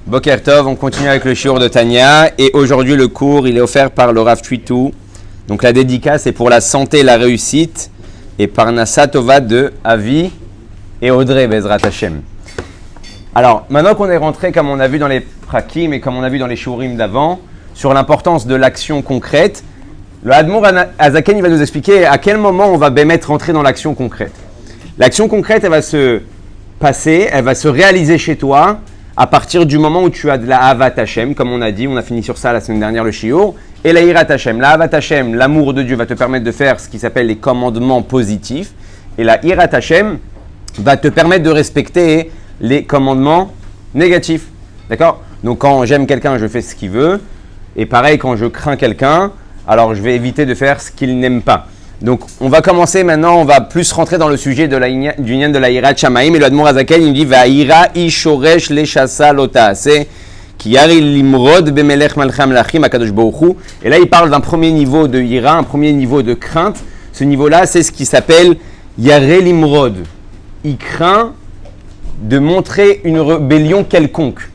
Boker Tov, on continue avec le shiur de Tanya et aujourd'hui le cours il est offert par le Rav Twitou. Donc la dédicace est pour la santé et la réussite et par Nassa Tova de Avi et Audrey Bezrat Hashem. Alors maintenant qu'on est rentré comme on a vu dans les prakim et comme on a vu dans les shiurim d'avant sur l'importance de l'action concrète, le Admour Azaken il va nous expliquer à quel moment on va mettre rentrer dans l'action concrète. L'action concrète elle va se passer, elle va se réaliser chez toi à partir du moment où tu as de la Avat Hashem, comme on a dit, on a fini sur ça la semaine dernière, le shiur, et la Hirat Hashem. La Avat Hashem, l'amour de Dieu, va te permettre de faire ce qui s'appelle les commandements positifs, et la Hirat Hashem va te permettre de respecter les commandements négatifs. D'accord ? Donc quand j'aime quelqu'un, je fais ce qu'il veut, et pareil, quand je crains quelqu'un, alors je vais éviter de faire ce qu'il n'aime pas. Donc, on va commencer maintenant, on va plus rentrer dans le sujet de du nyan de la Hirat Shamaim. Et le Admour Azaken, il dit Va'ira ishoresh leshasa lota'ase ki yari limrod bemelech malcham lachim akadosh baruch. Et là, il parle d'un premier niveau de Hira, un premier niveau de crainte. Ce niveau-là, c'est ce qui s'appelle Yare limrod. Il craint de montrer une rébellion quelconque.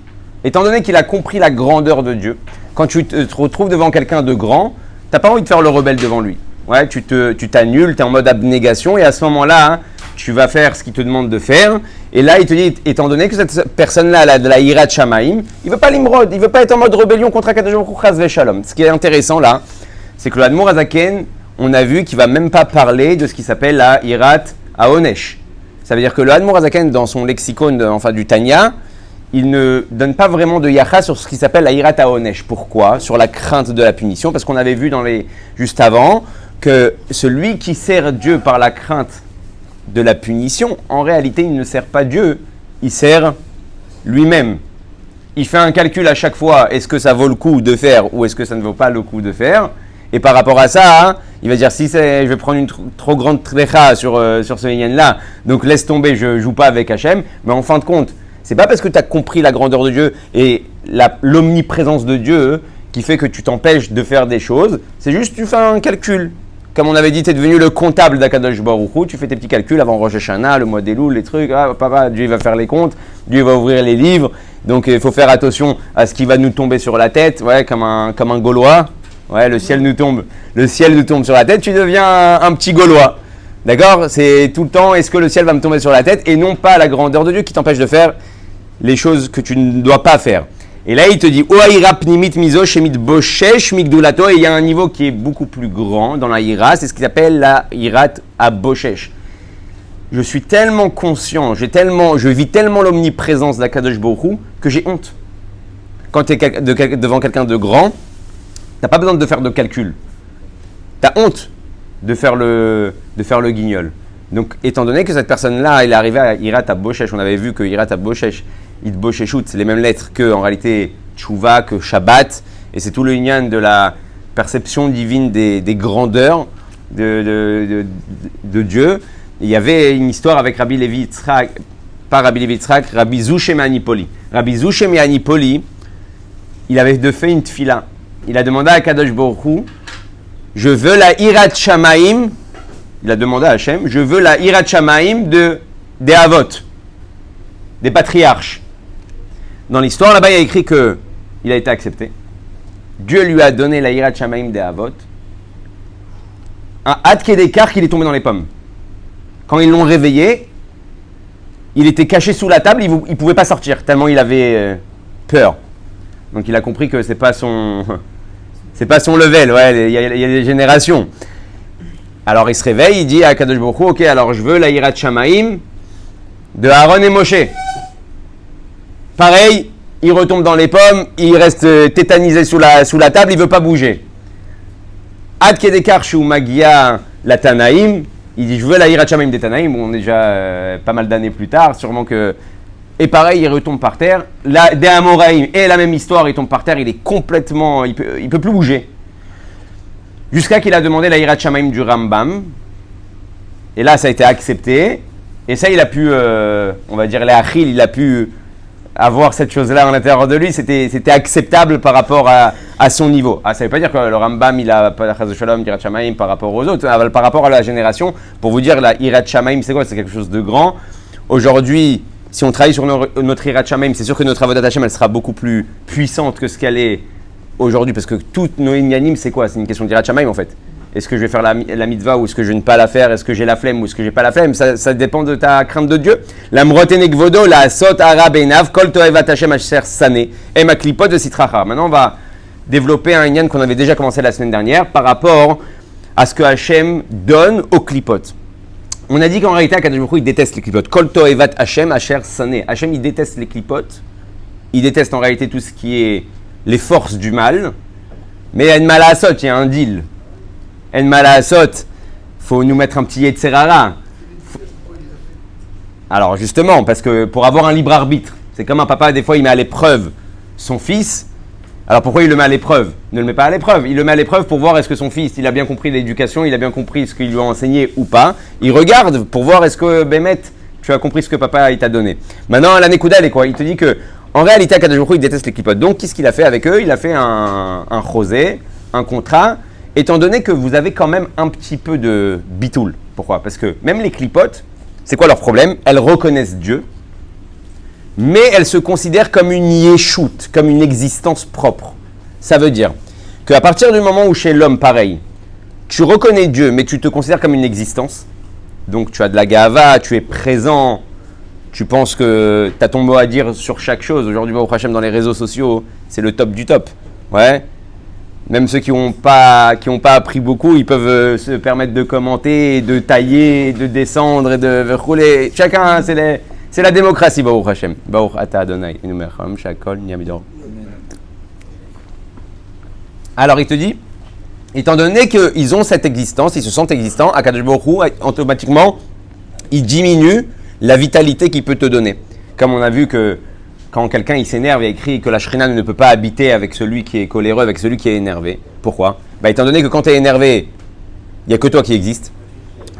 Étant donné qu'il a compris la grandeur de Dieu, quand tu te retrouves devant quelqu'un de grand, tu n'as pas envie de faire le rebelle devant lui. Ouais, tu t'annules, tu es en mode abnégation et à ce moment-là, hein, tu vas faire ce qu'il te demande de faire. Et là, il te dit, étant donné que cette personne-là a de la Hirat Shamaim, il ne veut pas l'imrod, il ne veut pas être en mode rébellion contre Akadosh Baruch Hu Chas Veshalom. Ce qui est intéressant là, c'est que le Admour Azaken, on a vu qu'il ne va même pas parler de ce qui s'appelle la Hirat Haonesh. Ça veut dire que le Admour Azaken, dans son lexicon du Tanya, il ne donne pas vraiment de yacha sur ce qui s'appelle la Hirat Haonesh. Pourquoi ? Sur la crainte de la punition, parce qu'on avait vu juste avant que celui qui sert Dieu par la crainte de la punition, en réalité, il ne sert pas Dieu, il sert lui-même. Il fait un calcul à chaque fois, est-ce que ça vaut le coup de faire ou est-ce que ça ne vaut pas le coup de faire ? Et par rapport à ça, hein, il va dire, si je vais prendre une trop grande trécha sur ce yen-là, donc laisse tomber, je ne joue pas avec Hachem, mais en fin de compte, c'est pas parce que tu as compris la grandeur de Dieu et l'omniprésence de Dieu qui fait que tu t'empêches de faire des choses, c'est juste tu fais un calcul. Comme on avait dit, tu es devenu le comptable d'Akadosh Baruch Hu, tu fais tes petits calculs avant Rosh Hashanah, le mois des loups, les trucs, papa, Dieu va faire les comptes, Dieu va ouvrir les livres, donc il faut faire attention à ce qui va nous tomber sur la tête, ouais, comme un Gaulois, ouais, le ciel nous tombe sur la tête, tu deviens un petit Gaulois, d'accord ? C'est tout le temps, est-ce que le ciel va me tomber sur la tête et non pas la grandeur de Dieu qui t'empêche de faire les choses que tu ne dois pas faire. Et là, il te dit, et il y a un niveau qui est beaucoup plus grand dans la Hira, c'est ce qu'il appelle la Hirat Aboshesh. Je suis tellement conscient, je vis tellement l'omniprésence d'Akadosh Baruch Hu que j'ai honte. Quand tu es devant quelqu'un de grand, tu n'as pas besoin de faire de calcul. Tu as honte de faire le guignol. Donc, étant donné que cette personne-là, elle est arrivée à Hirat Aboshesh, on avait vu que Hirat Aboshesh, Itbosheshut, c'est les mêmes lettres que, en réalité, Tchouva, que Shabbat, et c'est tout le lien de la perception divine des grandeurs de Dieu. Et il y avait une histoire avec Rabbi Levi Yitzhak, pas Rabbi Levi Yitzhak, Rabbi Zouchem Anipoli. Rabbi Zouchem Anipoli, il avait fait une tfila. Il a demandé à Kadosh Baruch Hu, je veux la Hirat Shamaim, il a demandé à Hachem, je veux la Hirat Shamaim des Avot, des patriarches. Dans l'histoire, là-bas, il y a écrit qu'il a été accepté. Dieu lui a donné la Hirat Shamaim des Avot. Un Ad Kedekar qu'il est tombé dans les pommes. Quand ils l'ont réveillé, il était caché sous la table, il ne pouvait pas sortir, tellement il avait peur. Donc il a compris que c'est pas son level, ouais, il y a des générations. Alors il se réveille, il dit à Kadosh Baruch Hu, ok, alors je veux la Hirat Shamaim de Aaron et Moshe. Pareil, il retombe dans les pommes, il reste tétanisé sous la table, il ne veut pas bouger. Ad Kedekar Shu Magia la Tanaïm, il dit je veux la Hirat Shamaim des Tanaïm, bon, on est déjà pas mal d'années plus tard, sûrement que. Et pareil, il retombe par terre. Des Amoraïm, et la même histoire, il tombe par terre, il est complètement. Il peut plus bouger. Jusqu'à qu'il a demandé la Hirat Shamaim du Rambam. Et là, ça a été accepté. Et ça, il a pu, on va dire, les Achil, il a pu avoir cette chose-là à l'intérieur de lui. C'était acceptable par rapport à son niveau. Ça ne veut pas dire que le Rambam, il a pas la Shalom, Hirat Shamaim par rapport aux autres, par rapport à la génération. Pour vous dire, la Hirat Shamaim, c'est quoi ? C'est quelque chose de grand. Aujourd'hui, si on travaille sur notre Hirat Shamayim, c'est sûr que notre Avodat Hashem, elle sera beaucoup plus puissante que ce qu'elle est aujourd'hui, parce que toutes nos Inyanim, c'est quoi? C'est une question d'Hirat Shamayim en fait. Est-ce que je vais faire la mitzvah ou est-ce que je ne vais pas la faire? Est-ce que j'ai la flemme ou est-ce que j'ai pas la flemme? Ça dépend de ta crainte de Dieu. La mrotenek vodo, la sot arab enav, kol toevat Hashem asher sané, et ma klipot de sitracha. Maintenant, on va développer un inyan qu'on avait déjà commencé la semaine dernière par rapport à ce que Hashem donne aux klipot. On a dit qu'en réalité, Akadosh Baruch Hu, il déteste les klipot. Kol toevat Hashem asher sané. Hashem, il déteste les klipot. Il déteste en réalité tout ce qui est les forces du mal. Mais il y a une malasot, il y a un deal. En malasot, faut nous mettre un petit Yetzerara. Alors justement, parce que pour avoir un libre arbitre, c'est comme un papa, des fois il met à l'épreuve son fils. Alors pourquoi il le met à l'épreuve? Il ne le met pas à l'épreuve. Il le met à l'épreuve pour voir est-ce que son fils, il a bien compris l'éducation, il a bien compris ce qu'il lui a enseigné ou pas. Il regarde pour voir est-ce que Bémet, tu as compris ce que papa il t'a donné. Maintenant, la Nekuda, elle est quoi? Il te dit que en réalité, Akadosh Baruch Hu, il déteste les clipotes. Donc qu'est-ce qu'il a fait avec eux? Il a fait un chosé, un contrat. Étant donné que vous avez quand même un petit peu de bitoul. Pourquoi? Parce que même les clipotes, c'est quoi leur problème? Elles reconnaissent Dieu, mais elles se considèrent comme une yeshut, comme une existence propre. Ça veut dire qu'à partir du moment où chez l'homme, pareil, tu reconnais Dieu, mais tu te considères comme une existence, donc tu as de la gava, tu es présent, tu penses que tu as ton mot à dire sur chaque chose. Aujourd'hui, Baruch Hashem, dans les réseaux sociaux, c'est le top du top. Ouais. Même ceux qui n'ont pas appris beaucoup, ils peuvent se permettre de commenter, de tailler, de descendre et de rouler. Chacun, c'est la démocratie, Baruch Hashem. Baruch Ata Adonai, Inumercham, Shakol, Niamidor. Alors il te dit, étant donné qu'ils ont cette existence, ils se sentent existants, Akadosh Baruch Hu, automatiquement, il diminue la vitalité qu'il peut te donner. Comme on a vu que quand quelqu'un il s'énerve, il y a écrit que la Shrina ne peut pas habiter avec celui qui est coléreux, avec celui qui est énervé. Pourquoi? Étant donné que quand tu es énervé, il n'y a que toi qui existe.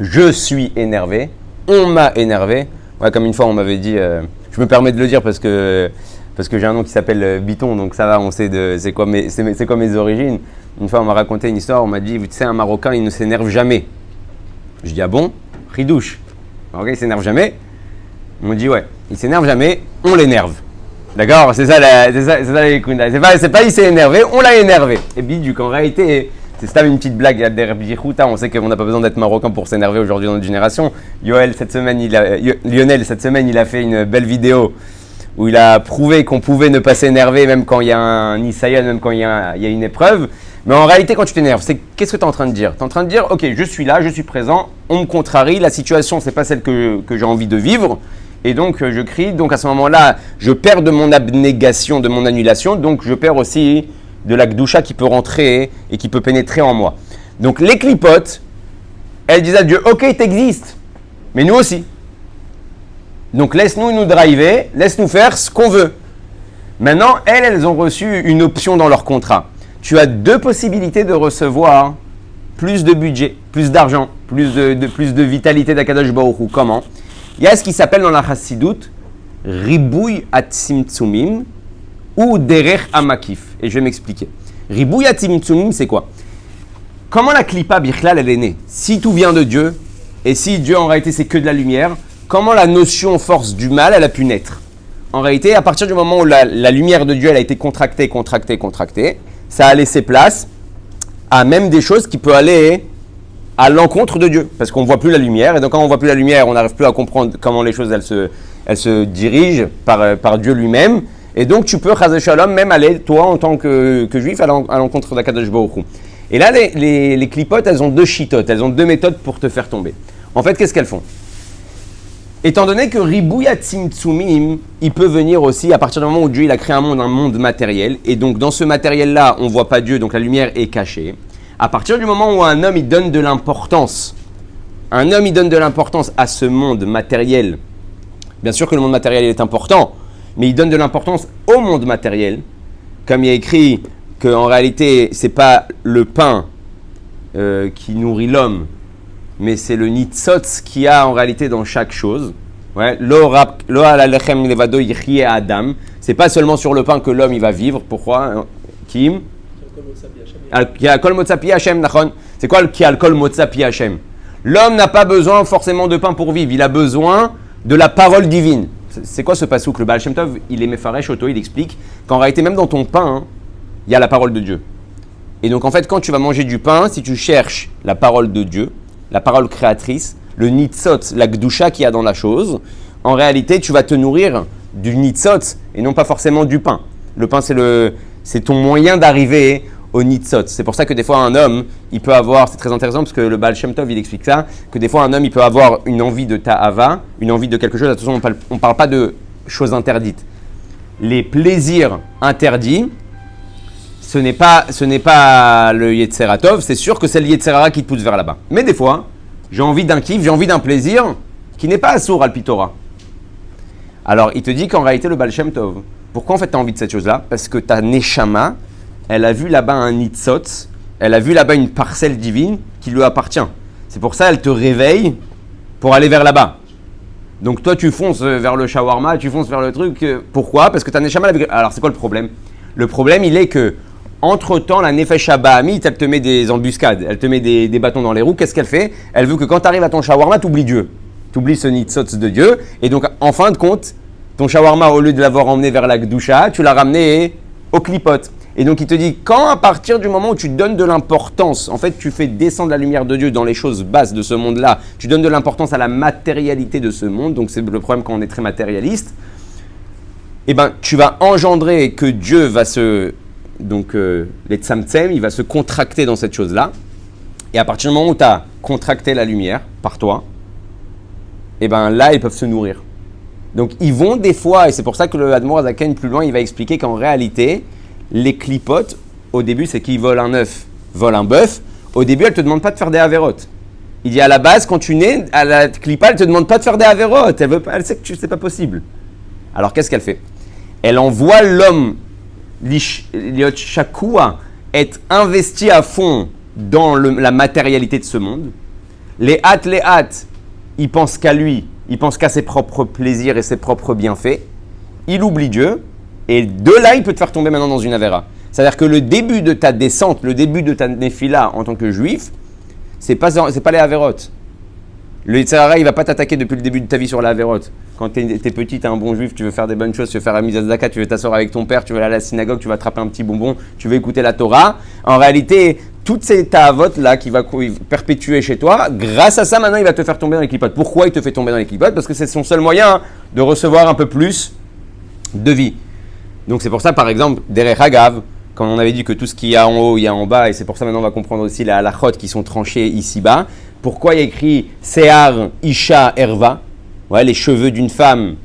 Je suis énervé, on m'a énervé. Ouais, comme une fois on m'avait dit, je me permets de le dire parce que j'ai un nom qui s'appelle Biton, donc ça va, on sait c'est quoi mes origines. Une fois on m'a raconté une histoire, on m'a dit, tu sais, un Marocain il ne s'énerve jamais. Je dis, ah bon? Ridouche. Un Marocain il s'énerve jamais? On me dit, ouais, il s'énerve jamais, on l'énerve. D'accord, c'est ça les Kunda. C'est pas il s'est énervé, on l'a énervé. Et bidou, qu'en réalité, c'est une petite blague derrière Bichouta. On sait qu'on n'a pas besoin d'être marocain pour s'énerver aujourd'hui dans notre génération. Lionel, cette semaine, il a fait une belle vidéo où il a prouvé qu'on pouvait ne pas s'énerver même quand il y a un Isaïan, même quand il y a une épreuve. Mais en réalité, quand tu t'énerves, qu'est-ce que tu es en train de dire? Tu es en train de dire, ok, je suis là, je suis présent, on me contrarie, la situation, c'est pas celle que j'ai envie de vivre. Et donc, je crie. Donc, à ce moment-là, je perds de mon abnégation, de mon annulation. Donc, je perds aussi de la gdoucha qui peut rentrer et qui peut pénétrer en moi. Donc, les clipotes, elles disent à Dieu, ok, t'existes, mais nous aussi. Donc, laisse-nous nous driver, laisse-nous faire ce qu'on veut. Maintenant, elles ont reçu une option dans leur contrat. Tu as deux possibilités de recevoir plus de budget, plus d'argent, plus de vitalité d'Akadosh Baruch Hu. Comment? Il y a ce qui s'appelle dans la Chassidut Ribouy Atzimtzumim ou Derech Amakif. Et je vais m'expliquer. Ribouy Atzimtzumim, c'est quoi? Comment la Klippa Bichlal, elle est née? Si tout vient de Dieu, et si Dieu en réalité c'est que de la lumière, comment la notion force du mal, elle a pu naître? En réalité, à partir du moment où la lumière de Dieu, elle a été contractée, ça a laissé place à même des choses qui peuvent aller à l'encontre de Dieu, parce qu'on ne voit plus la lumière, et donc quand on ne voit plus la lumière, on n'arrive plus à comprendre comment les choses elles se dirigent par Dieu lui-même, et donc tu peux, Chazé Shalom, même aller, toi en tant que juif, à l'encontre d'Akadosh Baruch Hu. Et là, les clipotes, elles ont deux chitotes, elles ont deux méthodes pour te faire tomber. En fait, qu'est-ce qu'elles font? Étant donné que Ribouya Tzimtzumim, il peut venir aussi à partir du moment où Dieu il a créé un monde matériel, et donc dans ce matériel-là, on ne voit pas Dieu, donc la lumière est cachée. À partir du moment où un homme il donne de l'importance à ce monde matériel, bien sûr que le monde matériel est important, mais il donne de l'importance au monde matériel, comme il y a écrit qu'en réalité, ce n'est pas le pain qui nourrit l'homme, mais c'est le nitzotz qu'il y a en réalité dans chaque chose. Ouais. Lo ala lechem levado yichye adam. C'est pas seulement sur le pain que l'homme il va vivre. Pourquoi? Kim? Qui a kol motza pi Hashem, nachon. C'est quoi qui a kol motza pi Hashem? L'homme n'a pas besoin forcément de pain pour vivre. Il a besoin de la parole divine. C'est quoi ce pasouk? Le Baal Shem Tov, il est Mefaresh Oto, il explique qu'en réalité, même dans ton pain, il y a la parole de Dieu. Et donc, en fait, quand tu vas manger du pain, si tu cherches la parole de Dieu, la parole créatrice, le nitzot, la gdusha qu'il y a dans la chose, en réalité, tu vas te nourrir du nitzot et non pas forcément du pain. Le pain, c'est ton moyen d'arriver au nitzot. C'est pour ça que des fois, un homme, il peut avoir, c'est très intéressant parce que le Baal Shem Tov, il explique ça, que des fois, un homme, il peut avoir une envie de ta'ava, une envie de quelque chose. Attention, on ne parle pas de choses interdites. Les plaisirs interdits, ce n'est pas le Yetzer Tov, c'est sûr que c'est le Yetzer Hara qui te pousse vers là-bas. Mais des fois, j'ai envie d'un kiff, j'ai envie d'un plaisir qui n'est pas assour al pitora. Alors, il te dit qu'en réalité, le Baal Shem Tov, pourquoi en fait tu as envie de cette chose-là? Parce que ta Neshama, elle a vu là-bas un nitzot, elle a vu là-bas une parcelle divine qui lui appartient. C'est pour ça qu'elle te réveille pour aller vers là-bas. Donc toi, tu fonces vers le shawarma, tu fonces vers le truc. Pourquoi? Parce que ta Neshama... Alors, c'est quoi le problème? Le problème, il est que entre-temps, la Nefesh Habahamit, elle te met des embuscades, elle te met des bâtons dans les roues. Qu'est-ce qu'elle fait? Elle veut que quand tu arrives à ton shawarma, tu oublies Dieu. Tu oublies ce nitzot de Dieu. Et donc, en fin de compte, ton shawarma, au lieu de l'avoir emmené vers la Gdusha, tu l'as ramené au clipot. Et donc, il te dit, quand à partir du moment où tu donnes de l'importance, en fait, tu fais descendre la lumière de Dieu dans les choses basses de ce monde-là, tu donnes de l'importance à la matérialité de ce monde, donc c'est le problème quand on est très matérialiste, eh ben, tu vas engendrer que Dieu va les tzamtzem, il va se contracter dans cette chose-là. Et à partir du moment où tu as contracté la lumière par toi, eh ben là, ils peuvent se nourrir. Donc, ils vont des fois, et c'est pour ça que le Admor Azaken, plus loin, il va expliquer qu'en réalité, les clipotes, au début, c'est qu'ils volent un œuf, volent un bœuf. Au début, elle ne te demande pas de faire des avérotes. Il dit à la base, quand tu nais, à la clipa, elle ne te demande pas de faire des avérotes. Elle sait que c'est pas possible. Alors, qu'est-ce qu'elle fait? Elle envoie l'homme, Liot Shakua, être investi à fond dans la matérialité de ce monde. Les hâtes, il pense qu'à lui, il pense qu'à ses propres plaisirs et ses propres bienfaits. Il oublie Dieu. Et de là, il peut te faire tomber maintenant dans une avéra. C'est-à-dire que le début de ta descente, le début de ta néphila en tant que juif, c'est pas les avérotes. Le Yetzer Hara, il ne va pas t'attaquer depuis le début de ta vie sur la avérote. Quand tu es petit, tu es un bon juif, tu veux faire des bonnes choses, tu veux faire la Mizat Zaka, tu veux t'asseoir avec ton père, tu veux aller à la synagogue, tu vas attraper un petit bonbon, tu veux écouter la Torah. En réalité, toutes ces ta'avot-là qui va perpétuer chez toi, grâce à ça, maintenant, il va te faire tomber dans les clipotes. Pourquoi il te fait tomber dans les clipotes? Parce que c'est son seul moyen de recevoir un peu plus de vie. Donc c'est pour ça, par exemple, Derech Hagav, quand on avait dit que tout ce qu'il y a en haut, il y a en bas, et c'est pour ça maintenant on va comprendre aussi les halachot qui sont tranchées ici-bas. Pourquoi il y a écrit Sear, Isha, Erva? Ouais, les cheveux d'une femme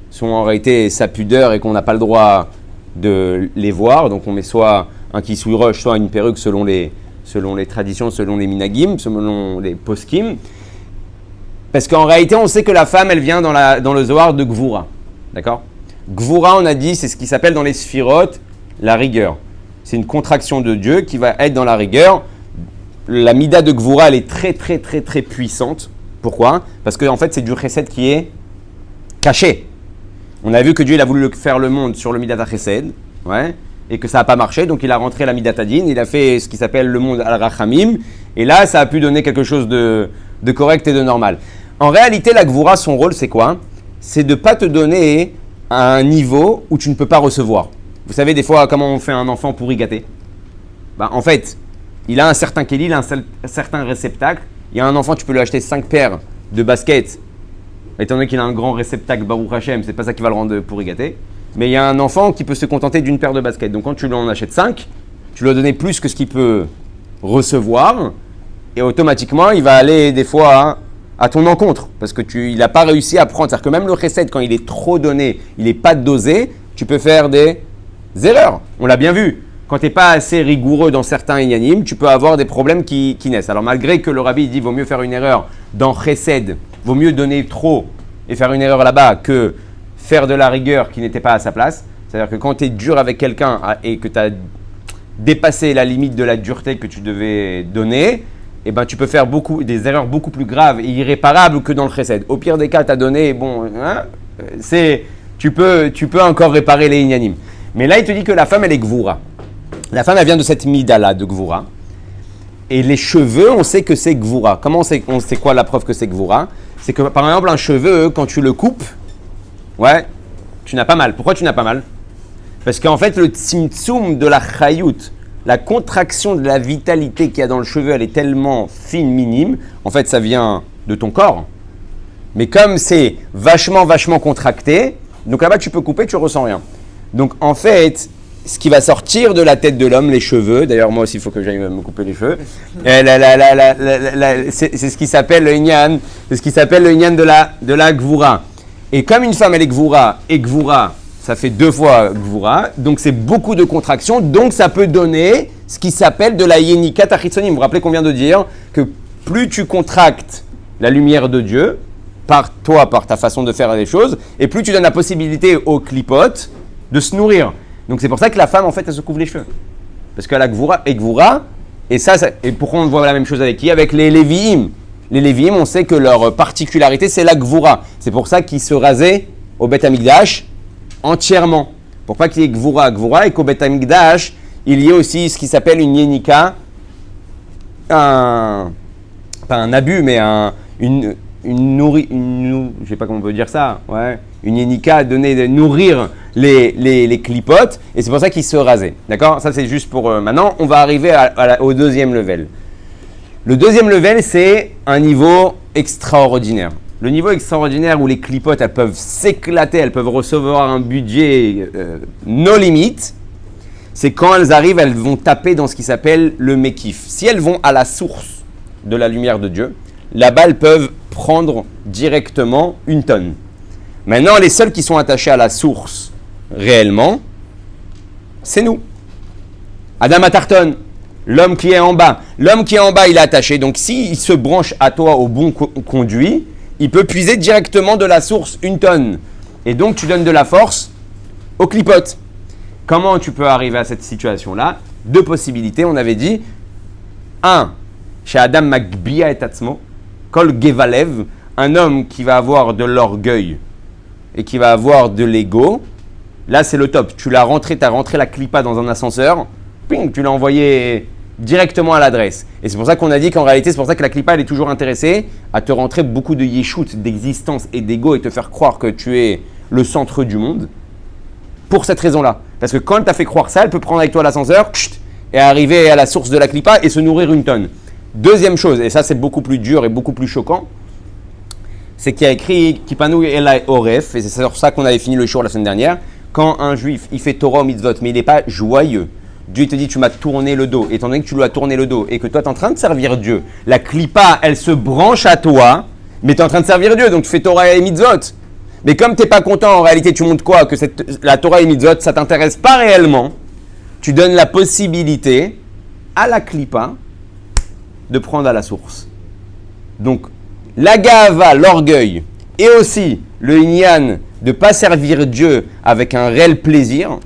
sont en réalité sa pudeur et qu'on n'a pas le droit de les voir. Donc on met soit un kissouy roche, soit une perruque selon les traditions, selon les minagim, selon les poskim. Parce qu'en réalité, on sait que la femme, elle vient dans le Zohar de Gvura. D'accord? Gvura, on a dit, c'est ce qui s'appelle dans les sphirotes la rigueur. C'est une contraction de Dieu qui va être dans la rigueur. La mida de Gvura, elle est très, très, très, très puissante. Pourquoi? Parce qu'en fait, c'est du chesed qui est caché. On a vu que Dieu il a voulu faire le monde sur le midat chesed, ouais, et que ça n'a pas marché. Donc, il a rentré la midat adin. Il a fait ce qui s'appelle le monde al-rachamim. Et là, ça a pu donner quelque chose de correct et de normal. En réalité, la Gvura, son rôle, c'est quoi? C'est de ne pas te donner à un niveau où tu ne peux pas recevoir. Vous savez, des fois, comment on fait un enfant pourri gâté? En fait, il a un certain kéli, il a un certain réceptacle. Il y a un enfant, tu peux lui acheter 5 paires de baskets. Étant donné qu'il a un grand réceptacle, Baruch Hashem, c'est pas ça qui va le rendre pourri gâté. Mais il y a un enfant qui peut se contenter d'une paire de baskets. Donc quand tu lui en achètes 5, tu lui as donné plus que ce qu'il peut recevoir. Et automatiquement, il va aller des fois à ton encontre. Parce qu'il n'a pas réussi à prendre. C'est-à-dire que même le recette, quand il est trop donné, il n'est pas dosé, tu peux faire des erreurs. On l'a bien vu. Quand tu n'es pas assez rigoureux dans certains inyanim, tu peux avoir des problèmes qui naissent. Alors malgré que le rabbi dit vaut mieux faire une erreur dans chesed, vaut mieux donner trop et faire une erreur là-bas que faire de la rigueur qui n'était pas à sa place. C'est-à-dire que quand tu es dur avec quelqu'un et que tu as dépassé la limite de la dureté que tu devais donner, eh ben, tu peux faire des erreurs beaucoup plus graves et irréparables que dans le chesed. Au pire des cas, tu as donné, tu peux encore réparer les inyanim. Mais là, il te dit que la femme, elle est gvura. La femme, elle vient de cette mida-là, de Gvura. Et les cheveux, on sait que c'est Gvura. Comment on sait quoi la preuve que c'est Gvura? C'est que, par exemple, un cheveu, quand tu le coupes, Ouais, tu n'as pas mal. Pourquoi tu n'as pas mal? Parce qu'en fait, le tzimtzum de la chayut, la contraction de la vitalité qu'il y a dans le cheveu, elle est tellement fine, minime. En fait, ça vient de ton corps. Mais comme c'est vachement contracté, donc là-bas, tu peux couper, tu ressens rien. Donc, en fait, ce qui va sortir de la tête de l'homme, les cheveux, d'ailleurs, moi aussi, il faut que j'aille me couper les cheveux, c'est ce qui s'appelle le inyan, c'est ce qui s'appelle le inyan de la gvura. Et comme une femme, elle est gvura, et gvura, ça fait 2 fois gvura, donc c'est beaucoup de contractions, donc ça peut donner ce qui s'appelle de la yenika tachitzonim. Vous vous rappelez qu'on vient de dire que plus tu contractes la lumière de Dieu, par toi, par ta façon de faire les choses, et plus tu donnes la possibilité aux clipotes de se nourrir. Donc c'est pour ça que la femme, en fait, elle se couvre les cheveux. Parce qu'elle a gvura et gvura, et pourquoi on voit la même chose avec qui? Avec les Lévi'im. Les Lévi'im, on sait que leur particularité, c'est la gvura. C'est pour ça qu'ils se rasaient au Beth Amikdash entièrement. Pour pas qu'il y ait gvura, et qu'au Beth Amikdash, il y ait aussi ce qui s'appelle une yenika, pas un abus, mais je sais pas comment on peut dire ça, ouais, une yenika de nourrir les clipotes, et c'est pour ça qu'ils se rasaient. D'accord? Ça, c'est juste pour maintenant. On va arriver au deuxième level. Le deuxième level, c'est un niveau extraordinaire. Le niveau extraordinaire où les clipotes, elles peuvent s'éclater, elles peuvent recevoir un budget no limite, c'est quand elles arrivent, elles vont taper dans ce qui s'appelle le mekif. Si elles vont à la source de la lumière de Dieu, là-bas, elles peuvent prendre directement 1 tonne. Maintenant, les seuls qui sont attachés à la source réellement, c'est nous. Adam Atarton, l'homme qui est en bas. L'homme qui est en bas, il est attaché. Donc, s'il se branche à toi au bon conduit, il peut puiser directement de la source 1 tonne. Et donc, tu donnes de la force au clipote. Comment tu peux arriver à cette situation-là? 2 possibilités, on avait dit. 1, chez Adam Magbia et Atzmo, Kol Gevalev, un homme qui va avoir de l'orgueil et qui va avoir de l'ego. Là, c'est le top. Tu as rentré la clipa dans un ascenseur, ping, tu l'as envoyé directement à l'adresse. Et c'est pour ça qu'on a dit qu'en réalité, c'est pour ça que la clipa, elle est toujours intéressée à te rentrer beaucoup de yeshut, d'existence et d'ego et te faire croire que tu es le centre du monde. Pour cette raison-là. Parce que quand elle t'a fait croire ça, elle peut prendre avec toi l'ascenseur et arriver à la source de la clipa et se nourrir 1 tonne. Deuxième chose, et ça c'est beaucoup plus dur et beaucoup plus choquant, c'est qu'il y a écrit Kipanu Elai Oref, et c'est sur ça qu'on avait fini le show la semaine dernière. Quand un juif, il fait Torah au mitzvot, mais il n'est pas joyeux, Dieu te dit tu m'as tourné le dos, étant donné que tu lui as tourné le dos et que toi tu es en train de servir Dieu, la clipa elle se branche à toi, mais tu es en train de servir Dieu, donc tu fais Torah et mitzvot. Mais comme tu n'es pas content, en réalité tu montres quoi? Que la Torah et mitzvot ça ne t'intéresse pas réellement, tu donnes la possibilité à la clipa de prendre à la source. Donc, la gava, l'orgueil, et aussi le inyan de ne pas servir Dieu avec un réel plaisir,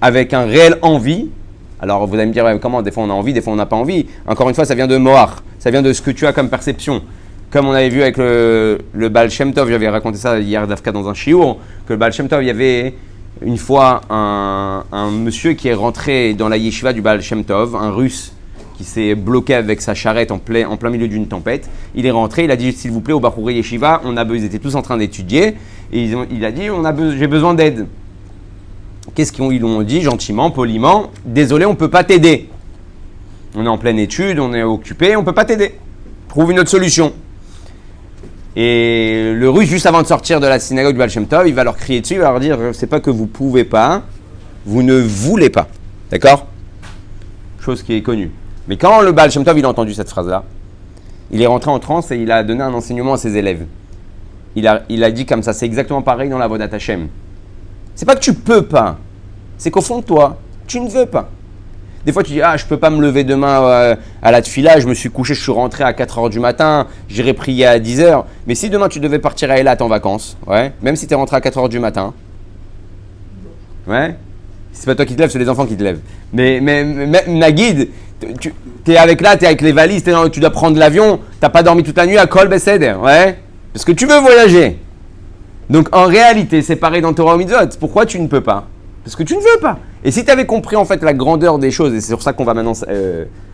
avec un réel envie. Alors, vous allez me dire, ouais, comment? Des fois on a envie, des fois on n'a pas envie. Encore une fois, ça vient de Moach, ça vient de ce que tu as comme perception. Comme on avait vu avec le Baal Shem Tov, j'avais raconté ça hier d'Afka dans un shiur, que le Baal Shem Tov, il y avait une fois un monsieur qui est rentré dans la yeshiva du Baal Shem Tov, un russe, qui s'est bloqué avec sa charrette en plein milieu d'une tempête. Il est rentré, il a dit s'il vous plaît au Bachouré Yeshiva, ils étaient tous en train d'étudier, et il a dit j'ai besoin d'aide. Qu'est-ce qu'ils l'ont dit gentiment, poliment? Désolé, on ne peut pas t'aider. On est en pleine étude, on est occupé, on ne peut pas t'aider. Trouve une autre solution. Et le russe, juste avant de sortir de la synagogue du Baal Shem Tov, il va leur crier dessus, il va leur dire c'est pas que vous pouvez pas, vous ne voulez pas. D'accord? Chose qui est connue. Mais quand le Baal Shem Tov il a entendu cette phrase-là, il est rentré en transe et il a donné un enseignement à ses élèves. Il a dit comme ça, c'est exactement pareil dans la Avodat Hashem. C'est pas que tu peux pas, c'est qu'au fond de toi, tu ne veux pas. Des fois tu dis, je peux pas me lever demain à la tefila, je me suis couché, je suis rentré à 4h du matin, j'irai prier à 10h. Mais si demain tu devais partir à Eilat en vacances, ouais, même si tu es rentré à 4h du matin, ouais, c'est pas toi qui te lèves, c'est les enfants qui te lèvent. Mais Nagid, t'es avec les valises, tu dois prendre l'avion, t'as pas dormi toute la nuit à Kol Beseder, ouais, parce que tu veux voyager. Donc en réalité, c'est pareil dans Torah Mitzvot. Pourquoi tu ne peux pas? Parce que tu ne veux pas. Et si tu avais compris en fait la grandeur des choses, et c'est sur ça qu'on va maintenant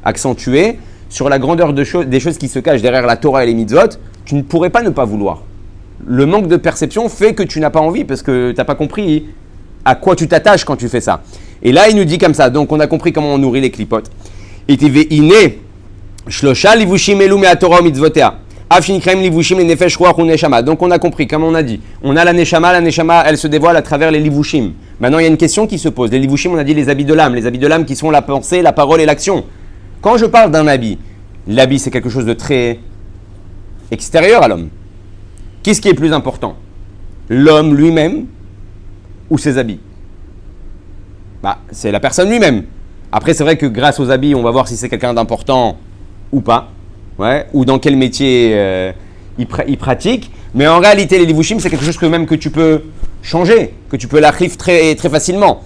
accentuer, sur la grandeur des choses qui se cachent derrière la Torah et les Mitzvot, tu ne pourrais pas ne pas vouloir. Le manque de perception fait que tu n'as pas envie parce que tu n'as pas compris à quoi tu t'attaches quand tu fais ça. Et là, il nous dit comme ça. Donc, on a compris comment on nourrit les clipotes. Et tu veux iné, shlosha livushim elu me'atorah mitzvotea. Afshinikraim livushim le nefesh ruach ou neshama. Donc, on a compris, comme on a dit. On a la neshama, elle se dévoile à travers les livushim. Maintenant, il y a une question qui se pose. Les livushim, on a dit les habits de l'âme. Les habits de l'âme qui sont la pensée, la parole et l'action. Quand je parle d'un habit, l'habit, c'est quelque chose de très extérieur à l'homme. Qu'est-ce qui est plus important? L'homme lui-même ou ses habits? C'est la personne lui-même. Après, c'est vrai que grâce aux habits, on va voir si c'est quelqu'un d'important ou pas. Ouais, ou dans quel métier il pratique. Mais en réalité, les livushim, c'est quelque chose que tu peux changer, que tu peux l'achlif très, très facilement.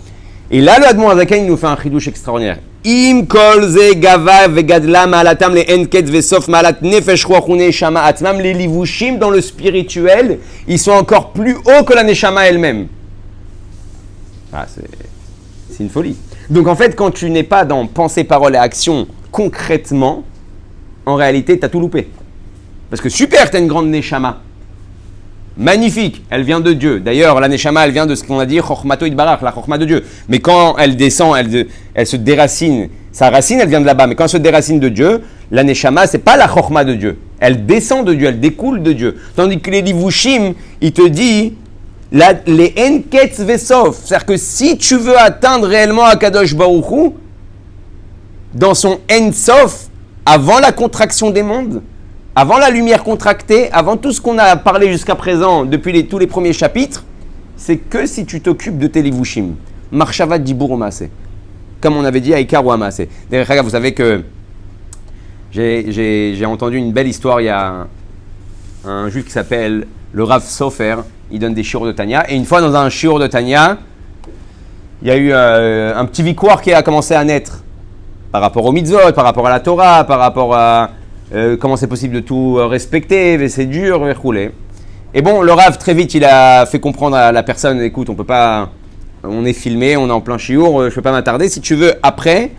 Et là, le Admon Azaken, il nous fait un chidouche extraordinaire. Im kol ze gava vegadla ma'alatam le enket vesof ma'alat nefesh ruach u neshama atmam. Les livushim dans le spirituel, ils sont encore plus hauts que la neshama elle-même. C'est une folie. Donc en fait, quand tu n'es pas dans pensée, parole et action concrètement, en réalité, tu as tout loupé. Parce que super, tu as une grande neshama. Magnifique, elle vient de Dieu. D'ailleurs, la neshama, elle vient de ce qu'on a dit, chokhmato itbarach, la chokhma de Dieu. Mais quand elle descend, elle se déracine. Sa racine, elle vient de là-bas. Mais quand elle se déracine de Dieu, la neshama, c'est pas la chokhma de Dieu. Elle descend de Dieu, elle découle de Dieu. Tandis que les livushim, il te dit, les enketz vesof. C'est-à-dire que si tu veux atteindre réellement Akadosh Baruch Hu, dans son ensof, avant la contraction des mondes, avant la lumière contractée, avant tout ce qu'on a parlé jusqu'à présent, depuis tous les premiers chapitres, c'est que si tu t'occupes de tes livushim. Marshava dibur ou maaseh. Comme on avait dit, Aïkar ou Amaaseh. D'ailleurs, vous savez que j'ai entendu une belle histoire. Il y a un juif qui s'appelle le Rav Sofer. Il donne des shiur de Tanya. Et une fois, dans un shiur de Tanya, il y a eu un petit victoire qui a commencé à naître par rapport aux mitzvot, par rapport à la Torah, par rapport à comment c'est possible de tout respecter, c'est dur, rouler. Et bon, le Rav, très vite, il a fait comprendre à la personne, écoute, on peut pas, on est filmé, on est en plein shiur, je ne peux pas m'attarder. Si tu veux, après,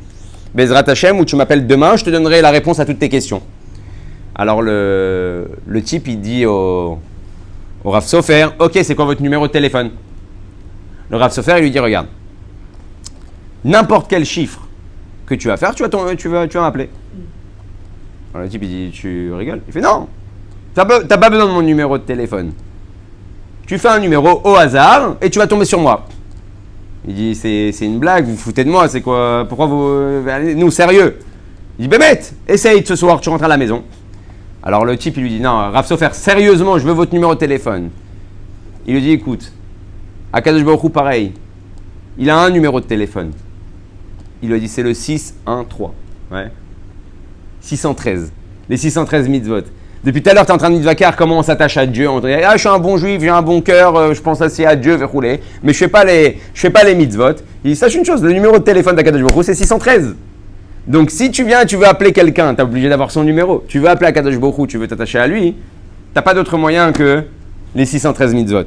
Bezrat Hashem, ou tu m'appelles demain, je te donnerai la réponse à toutes tes questions. Alors, le type, il dit au Rav Sofer, ok, c'est quoi votre numéro de téléphone? Le Rav Sofer, il lui dit, regarde, n'importe quel chiffre que tu vas faire, tu vas m'appeler. Alors le type, il dit, tu rigoles? Il fait, non, t'as pas besoin de mon numéro de téléphone. Tu fais un numéro au hasard et tu vas tomber sur moi. Il dit, c'est une blague, vous foutez de moi, c'est quoi? Pourquoi nous, sérieux? Il dit, Bémet, essaye ce soir, tu rentres à la maison. Alors le type, il lui dit, non, Rav Sofer, sérieusement, je veux votre numéro de téléphone. Il lui dit, écoute, Akadosh Baruch Hu, pareil, il a un numéro de téléphone. Il lui a dit, c'est le 613. Ouais. 613. Les 613 mitzvot. Depuis tout à l'heure, tu es en train de dire comment on s'attache à Dieu. On dit, je suis un bon juif, j'ai un bon cœur, je pense assez à Dieu, je vais rouler. Mais je fais pas les mitzvot. Il dit, sache une chose, le numéro de téléphone d'Akadosh Baruch Hu, c'est 613. Donc si tu viens et tu veux appeler quelqu'un, tu es obligé d'avoir son numéro. Tu veux appeler Akadosh Baruch Hu, tu veux t'attacher à lui, tu n'as pas d'autre moyen que les 613 mitzvot.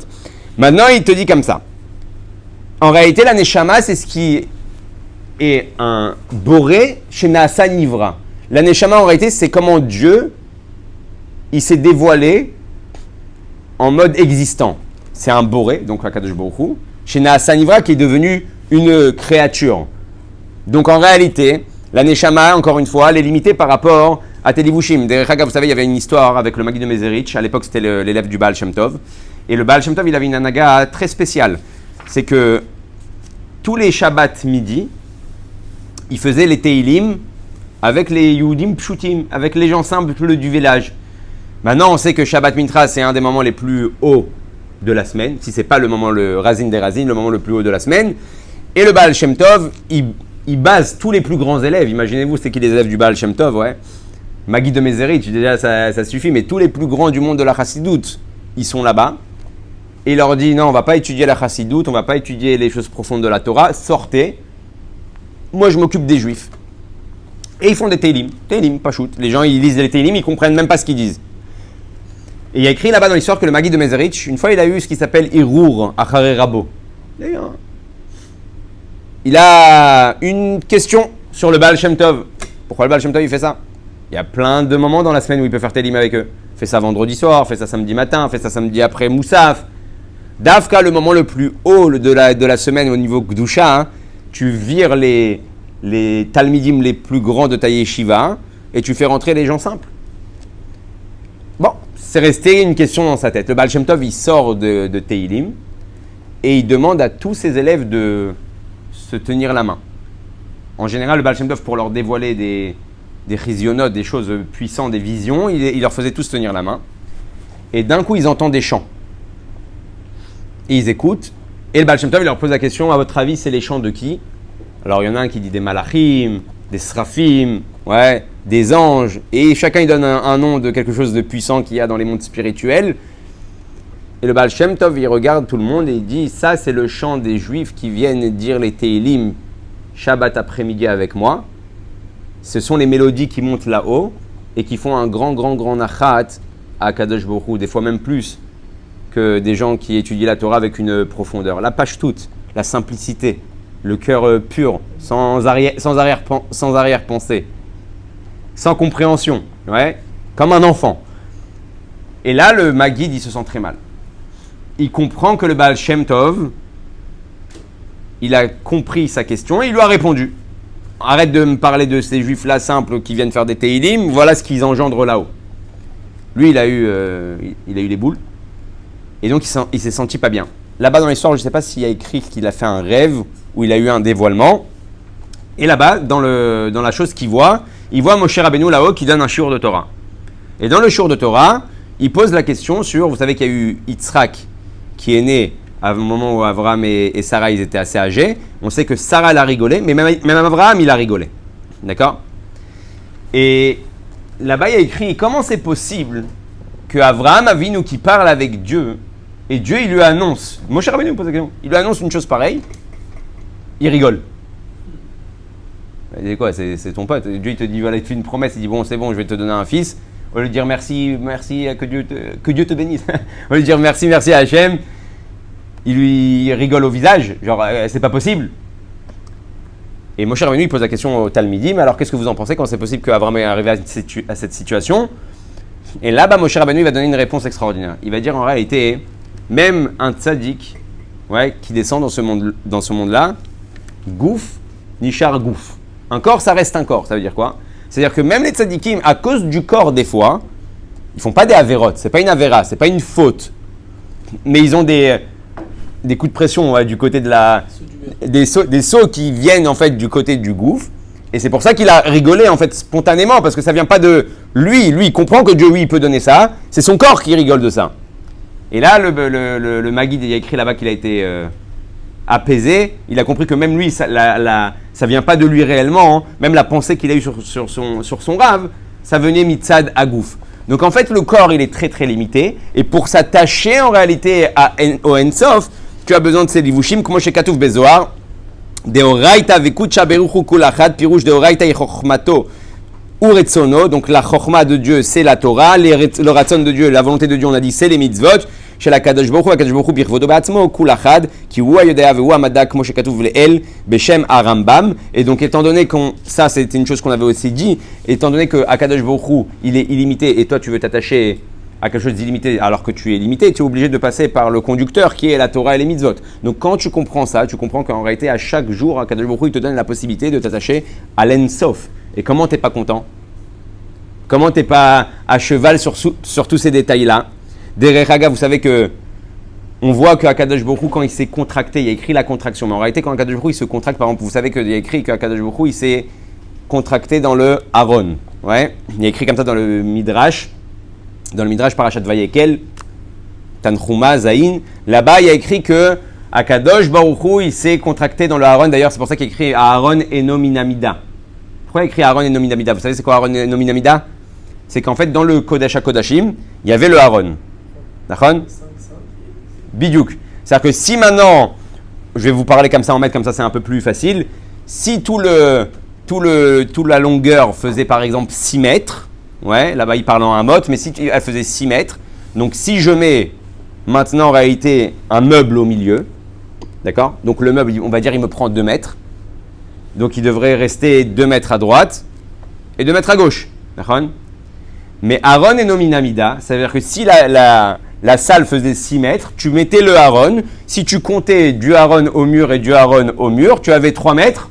Maintenant, il te dit comme ça. En réalité, la neshama, c'est ce qui est un boré chez Naasa Nivra. La neshama, en réalité, c'est comment Dieu, il s'est dévoilé en mode existant. C'est un boré, donc Akadosh Baruch Hu, chez Naasa Nivra, qui est devenu une créature. Donc en réalité, la neshama, encore une fois, elle est limitée par rapport à tes livushim. D'ailleurs, vous savez, il y avait une histoire avec le Maggid de Mezerich. À l'époque, c'était l'élève du Baal Shem Tov. Et le Baal Shem Tov, il avait une anaga très spéciale. C'est que tous les Shabbats midi, il faisait les Teilim avec les Yehudim Pshutim, avec les gens simples du village. Maintenant, on sait que Shabbat Mintra, c'est un des moments les plus hauts de la semaine. Si ce n'est pas le moment, le Razin des Razin, le moment le plus haut de la semaine. Et le Baal Shem Tov, il base tous les plus grands élèves. Imaginez-vous, c'est qui les élèves du Baal Shem Tov, ouais. Maggid de Mezerich, déjà ça suffit, mais tous les plus grands du monde de la Chassidoute, ils sont là-bas. Et il leur dit, non, on ne va pas étudier la Chassidoute, on ne va pas étudier les choses profondes de la Torah, sortez. Moi, je m'occupe des Juifs. Et ils font des Teilim, Pachout. Les gens, ils lisent les Teilim, ils ne comprennent même pas ce qu'ils disent. Et il y a écrit là-bas dans l'histoire que le Maggid de Mezerich, une fois, il a eu ce qui s'appelle Irour, Acharé Rabo. Il a une question sur le Baal Shem Tov. Pourquoi le Baal Shem Tov, il fait ça? Il y a plein de moments dans la semaine où il peut faire Télim avec eux. Fais ça vendredi soir, fais ça samedi matin, fais ça samedi après Moussaf. Dafka, le moment le plus haut de la semaine au niveau Gdusha, hein, tu vires les Talmidim les plus grands de ta yeshiva et tu fais rentrer les gens simples. Bon, c'est resté une question dans sa tête. Le Baal Shem Tov, il sort de Teilim et il demande à tous ses élèves de se tenir la main. En général, le Baal Shem Tov, pour leur dévoiler des chizionotes, des choses puissantes, des visions, il leur faisait tous tenir la main. Et d'un coup, ils entendent des chants. Et ils écoutent. Et le Baal Shem Tov, il leur pose la question, à votre avis, c'est les chants de qui? Alors, il y en a un qui dit des malachim, des srafim, ouais, des anges. Et chacun, il donne un nom de quelque chose de puissant qu'il y a dans les mondes spirituels. Et le Baal Shem Tov, il regarde tout le monde et il dit, ça, c'est le chant des Juifs qui viennent dire les Teilim Shabbat après-midi avec moi. Ce sont les mélodies qui montent là-haut et qui font un grand nachat à Kadosh Baruch Hu, des fois même plus que des gens qui étudient la Torah avec une profondeur. La pashtout, la simplicité, le cœur pur, sans arrière-pensée, sans compréhension, ouais, comme un enfant. Et là, le Maguide, il se sent très mal. Il comprend que le Baal Shem Tov, il a compris sa question et il lui a répondu. Arrête de me parler de ces juifs-là simples qui viennent faire des Teilim, voilà ce qu'ils engendrent là-haut. Lui, il a eu les boules et donc il s'est senti pas bien. Là-bas dans l'histoire, je ne sais pas s'il y a écrit qu'il a fait un rêve ou il a eu un dévoilement. Et là-bas, dans la chose qu'il voit, il voit Moshe Rabbeinu là-haut qui donne un shiur de Torah. Et dans le shiur de Torah, il pose la question sur, vous savez qu'il y a eu Yitzhak qui est né à un moment où Abraham et Sarah, ils étaient assez âgés. On sait que Sarah, elle a rigolé, mais même Abraham, il a rigolé. D'accord? Et là-bas, il y a écrit, comment c'est possible que Abraham Avinu qui parle avec Dieu, et Dieu, il lui annonce, Moshe Rabbeinu pose la question, il lui annonce une chose pareille, il rigole. Il dit quoi? C'est ton pote. Dieu, il te dit, voilà, il te fait une promesse, il dit, bon, c'est bon, je vais te donner un fils. Au lieu de dire merci, que Dieu te bénisse. Au lieu de dire merci à Hachem, il lui rigole au visage, genre c'est pas possible. Et Moshe Rabbeinu, il pose la question au Talmidim, alors qu'est-ce que vous en pensez quand c'est possible qu'Abraham est arrivé à cette situation? Et là-bas, Moshe Rabbeinu, il va donner une réponse extraordinaire. Il va dire en réalité, même un tzaddik, ouais, qui descend dans ce monde-là, gouf, nishar gouf. Un corps, ça reste un corps, ça veut dire quoi? C'est-à-dire que même les tzaddikim, à cause du corps des fois, ils font pas des avérotes, c'est pas une avéra, c'est pas une faute, mais ils ont des coups de pression, ouais, du côté de des sauts qui viennent en fait du côté du gouffre, et c'est pour ça qu'il a rigolé en fait spontanément, parce que ça vient pas de lui il comprend que Dieu, oui, il peut donner ça, c'est son corps qui rigole de ça. Et là, le Maguide, il a écrit là-bas qu'il a été apaisé, il a compris que même lui, ça vient pas de lui réellement, hein. Même la pensée qu'il a eue sur son rave, ça venait mitzad agouf. Donc en fait, le corps, il est très très limité, et pour s'attacher en réalité au Ensof, tu as besoin de ces livushim, comme chez Katouf Bezoar, Deoraita vekucha beruchu kulachad, pirouche Deoraita yichochmato uretsono, donc la chochma de Dieu, c'est la Torah, le ratson de Dieu, la volonté de Dieu, on a dit, c'est les mitzvot, chez la Kadosh Baruch Hu, Kadosh Baruch Hu birvodo ba'atzmo kulachad, ki hu ayodea vehu amadak mo shekatuv le'el beshem arambam. Et donc étant donné ça c'était une chose qu'on avait aussi dit, étant donné que Kadosh Baruch Hu, il est illimité et toi tu veux t'attacher à quelque chose d'illimité alors que tu es limité, tu es obligé de passer par le conducteur qui est la Torah et les mitzvot. Donc quand tu comprends ça, tu comprends qu'en réalité à chaque jour, Kadosh Baruch Hu, il te donne la possibilité de t'attacher à l'Ensof. Et comment t'es pas content? Comment t'es pas à cheval sur tous ces détails-là? Derech Haga, vous savez que on voit qu'Akadosh Baruch Hu, quand il s'est contracté, il y a écrit la contraction. Mais en réalité, quand Akadosh Baruch Hu, il se contracte, par exemple, vous savez qu'il y a écrit qu'Akadosh Baruch Hu, il s'est contracté dans le Aaron. Ouais, il y a écrit comme ça dans le Midrash Parashat Vayekel, Tanchuma, Zayin. Là-bas, il y a écrit que Akadosh Baruch Hu, il s'est contracté dans le Aaron. D'ailleurs, c'est pour ça qu'il y a écrit Aaron Eno Minamida. Pourquoi il y a écrit Aaron Eno Minamida? Vous savez c'est quoi Aaron Eno Minamida? C'est qu'en fait, dans le Kodesh HaKodashim, il y avait le Aaron. D'accord? Bidiouk. C'est-à-dire que si maintenant, je vais vous parler comme ça en mètres, comme ça c'est un peu plus facile. Si toute la longueur faisait par exemple 6 mètres, ouais, là-bas il parle en un mot, mais si elle faisait 6 mètres, donc si je mets maintenant en réalité un meuble au milieu, d'accord? Donc le meuble, on va dire, il me prend 2 mètres. Donc il devrait rester 2 mètres à droite et 2 mètres à gauche. D'accord? Mais Aaron et Nominamida, ça veut dire que si la salle faisait 6 mètres, tu mettais le Aaron. Si tu comptais du Aaron au mur et du Aaron au mur, tu avais 3 mètres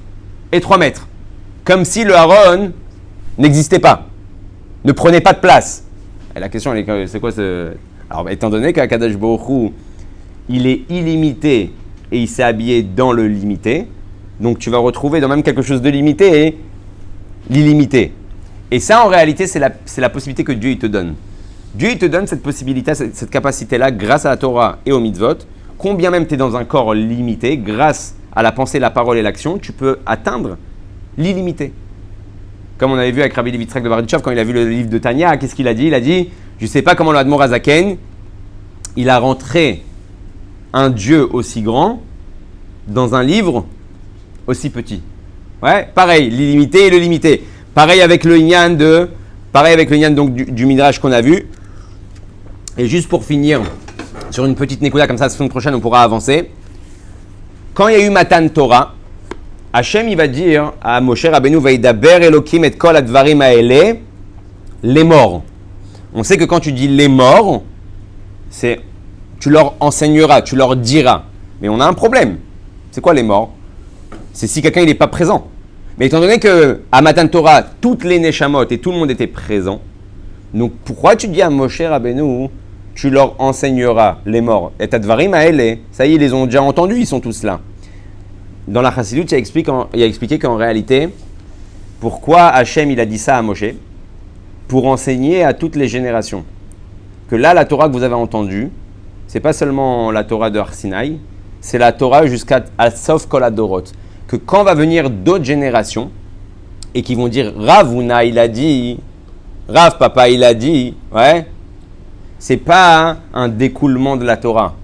et 3 mètres. Comme si le Aaron n'existait pas, ne prenait pas de place. Et la question, c'est quoi ce... Alors, étant donné qu'Akadosh Baruch Hu, il est illimité et il s'est habillé dans le limité, donc tu vas retrouver dans même quelque chose de limité et l'illimité. Et ça, en réalité, c'est la possibilité que Dieu il te donne. Dieu il te donne cette possibilité, cette capacité-là, grâce à la Torah et au mitzvot. Combien même tu es dans un corps limité, grâce à la pensée, la parole et l'action, tu peux atteindre l'illimité. Comme on avait vu avec Rabbi Levi Yitzhak de Barditchev, quand il a vu le livre de Tanya, qu'est-ce qu'il a dit? Il a dit, je ne sais pas comment le Admor Hazaken, il a rentré un Dieu aussi grand dans un livre aussi petit. Ouais, pareil, l'illimité et le limité. Pareil avec le Inyan donc du Midrash qu'on a vu. Et juste pour finir sur une petite nekuda, comme ça la semaine prochaine on pourra avancer. Quand il y a eu Matan Torah, Hachem il va dire à Moshe Rabbeinu Vaidaber Elokim et kol advarim haele, les morts. On sait que quand tu dis les morts, c'est tu leur enseigneras, tu leur diras. Mais on a un problème. C'est quoi les morts? C'est si quelqu'un il n'est pas présent. Mais étant donné que à Matan Torah, toutes les Neshamot et tout le monde était présent, donc pourquoi tu dis à Moshe Rabbeinu, tu leur enseigneras les morts? Et Advarim haele, ça y est, ils les ont déjà entendus, ils sont tous là. Dans la Chassidut, il a expliqué qu'en réalité, pourquoi Hachem il a dit ça à Moshe? Pour enseigner à toutes les générations. Que là, la Torah que vous avez entendue, c'est pas seulement la Torah de Har Sinaï, c'est la Torah jusqu'à Sof Kol Adorot. Que quand va venir d'autres générations, et qui vont dire Rav Huna il a dit, Rav Papa il a dit, ouais, c'est pas un découlement de la Torah,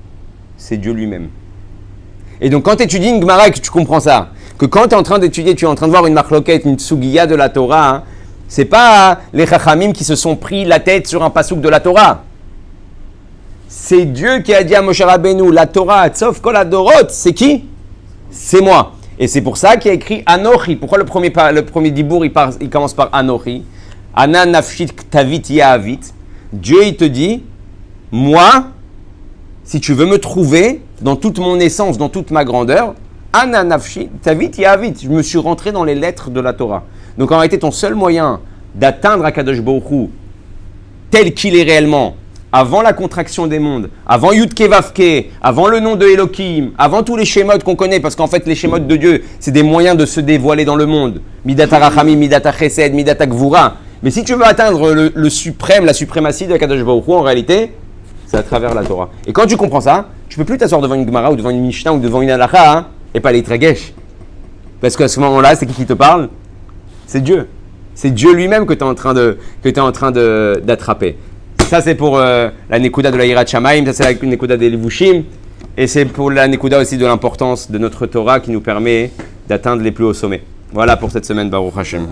c'est Dieu lui-même. Et donc quand tu étudies une Gemara et que tu comprends ça, que quand tu es en train d'étudier, tu es en train de voir une marloquette, une tsugiya de la Torah, hein, c'est pas les chachamim qui se sont pris la tête sur un pasouk de la Torah. C'est Dieu qui a dit à Moshe Rabbeinu, la Torah, Tsof Kol Adorot, c'est qui? C'est moi. Et c'est pour ça qu'il a écrit Anochi. Pourquoi le premier dibour, il commence par Anochi? Ana nafshit ktavit yahavit. Dieu, il te dit, moi, si tu veux me trouver dans toute mon essence, dans toute ma grandeur, Ana nafshit ktavit yahavit. Je me suis rentré dans les lettres de la Torah. Donc en réalité, ton seul moyen d'atteindre Akadosh Baruch Hu tel qu'il est réellement, avant la contraction des mondes, avant Yud Ke Vav Ke, avant le nom de Elohim, avant tous les schémas qu'on connaît, parce qu'en fait les schémas de Dieu, c'est des moyens de se dévoiler dans le monde. Midata Rachamim, Midata Chesed, Midata Gvura. Mais si tu veux atteindre le suprême, la suprématie de Akadosh Baruch Hu, en réalité, c'est à travers la Torah. Et quand tu comprends ça, tu peux plus t'asseoir devant une Gemara ou devant une Mishnah ou devant une Halakha, hein, et pas les Tregesh. Parce qu'à ce moment-là, c'est qui te parle? C'est Dieu. C'est Dieu lui-même que tu es en train d'attraper. Ça, c'est pour la Nekuda de la Yirat Shamayim, ça, c'est la Nekuda des Levushim, et c'est pour la Nekuda aussi de l'importance de notre Torah qui nous permet d'atteindre les plus hauts sommets. Voilà pour cette semaine, Baruch Hashem.